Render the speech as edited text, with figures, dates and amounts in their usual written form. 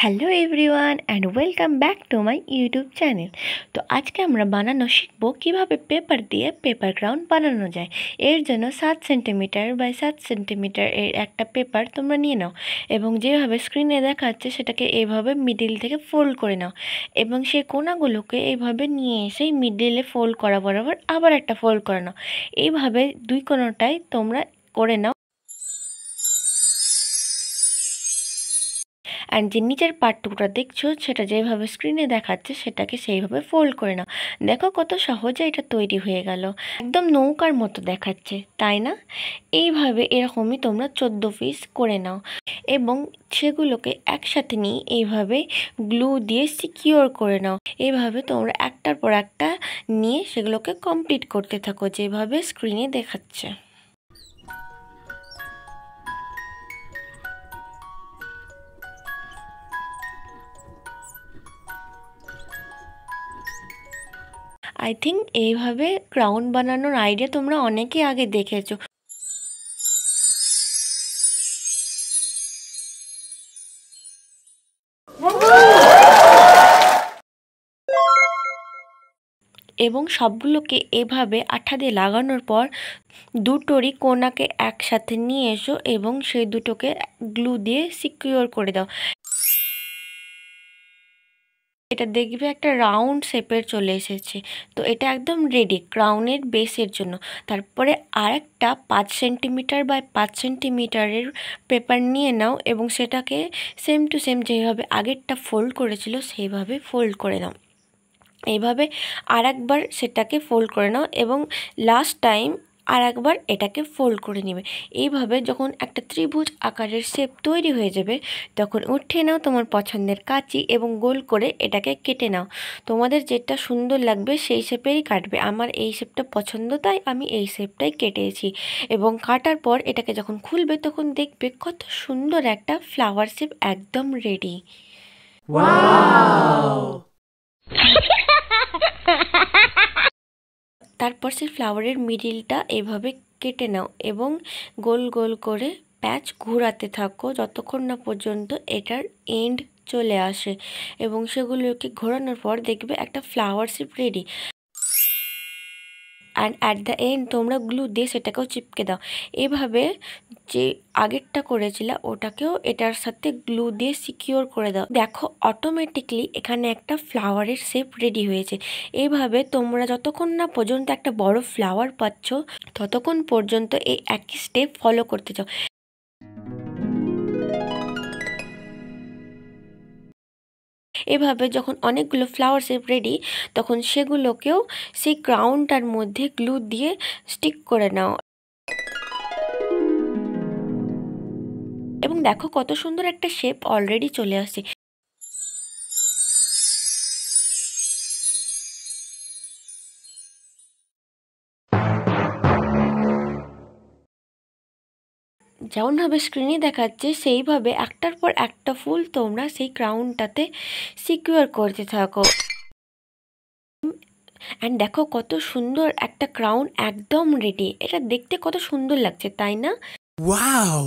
Hello everyone and welcome back to my YouTube channel. তো আজকে আমরা বানানো শিখবো কিভাবে পেপার দিয়ে পেপার ক্রাউন বানানো যায়। এর জন্য 7 সেন্টিমিটার বাই 7 সেন্টিমিটার এর একটা পেপার তোমরা নিয়ে নাও এবং যেভাবে স্ক্রিনে দেখাচ্ছে সেটাকে এইভাবে মিডিল থেকে ফোল্ড করে নাও এবং সেই কোণাগুলোকে এইভাবে নিয়ে এসে মিডিলে ফোল্ড করা বরাবর আবার একটা ফোল্ড করে নাও। এইভাবে দুই কোণটাই তোমরা করে নাও। অ্যান্ড যে নিচের পার্টটুকুটা দেখছো সেটা যেভাবে স্ক্রিনে দেখাচ্ছে সেটাকে সেইভাবে ফোল্ড করে নাও। দেখো কত সহজে এটা তৈরি হয়ে গেল, একদম নৌকার মতো দেখাচ্ছে, তাই না? এইভাবে এরকমই তোমরা 14 পিস করে নাও এবং সেগুলোকে একসাথে নিয়ে এইভাবে গ্লু দিয়ে সিকিওর করে নাও। এইভাবে তোমরা একটার পর একটা নিয়ে সেগুলোকে কমপ্লিট করতে থাকো যেভাবে স্ক্রিনে দেখাচ্ছে। আই থিঙ্ক এইভাবে ক্রাউন বানানোর আইডিয়া তোমরা অনেকেই আগে দেখেছো। এবং সবগুলোকে এভাবে আঠা দিয়ে লাগানোর পর দুটোরই কোণাকে একসাথে নিয়ে এসো এবং সেই দুটোকে গ্লু দিয়ে সিকিউর করে দাও। এটা দেখবে একটা রাউন্ড শেপের চলে এসেছে। তো এটা একদম রেডি ক্রাউনের বেসের জন্য। তারপরে আরেকটা 5 সেন্টিমিটার বাই 5 সেন্টিমিটারের পেপার নিয়ে নাও এবং সেটাকে সেম টু সেম যেভাবে আগেরটা ফোল্ড করেছিল সেইভাবে ফোল্ড করে নাও। এইভাবে আরেকবার সেটাকে ফোল্ড করে নাও এবং লাস্ট টাইম আরেকবার এটাকে ফোল্ড করে নেবে। এইভাবে যখন একটা ত্রিভুজ আকারের শেপ তৈরি হয়ে যাবে তখন উঠিয়ে নাও তোমার পছন্দের কাঁচি এবং গোল করে এটাকে কেটে নাও। তোমাদের যেটা সুন্দর লাগবে সেই শেপেরই কাটবে। আমার এই শেপটা পছন্দ তাই আমি এই শেপটাই কেটেছি এবং কাটার পর এটাকে যখন খুলবে তখন দেখবে কত সুন্দর একটা ফ্লাওয়ার শেপ একদম রেডি। ওয়াও! তারপর সেই ফ্লাওয়ারের মিডিলটা এভাবে কেটে নাও এবং গোল গোল করে প্যাচ ঘোরাতে থাকো যতক্ষণ না পর্যন্ত এটার এন্ড চলে আসে এবং সেগুলোকে ঘোরানোর পর দেখবে একটা flower shape ready. And at the end তোমরা গ্লু দিয়ে সেটাকেও চিপকে দাও। এভাবে যে আগেরটা করেছিলে ওটাকেও এটার সাথে গ্লু দিয়ে সিকিওর করে দাও। দেখো অটোমেটিকলি এখানে একটা ফ্লাওয়ারের শেপ রেডি হয়েছে। এইভাবে তোমরা যতক্ষণ না পর্যন্ত একটা বড় ফ্লাওয়ার পাচ্ছ ততক্ষণ পর্যন্ত এই একই স্টেপ ফলো করতে চাও। এভাবে যখন অনেকগুলো ফ্লাওয়ার শেপ রেডি তখন সেগুলোকেও সেই ক্রাউনটার মধ্যে গ্লু দিয়ে স্টিক করে নাও এবং দেখো কত সুন্দর একটা শেপ অলরেডি চলে আসছে। যেমনভাবে স্ক্রিনে দেখাচ্ছে সেইভাবে একটার পর একটা ফুল তোমরা সেই ক্রাউনটাতে সিকিউর করতে থাকো। অ্যান্ড দেখো কত সুন্দর একটা ক্রাউন একদম রেডি। এটা দেখতে কত সুন্দর লাগছে, তাই না? ওয়াও!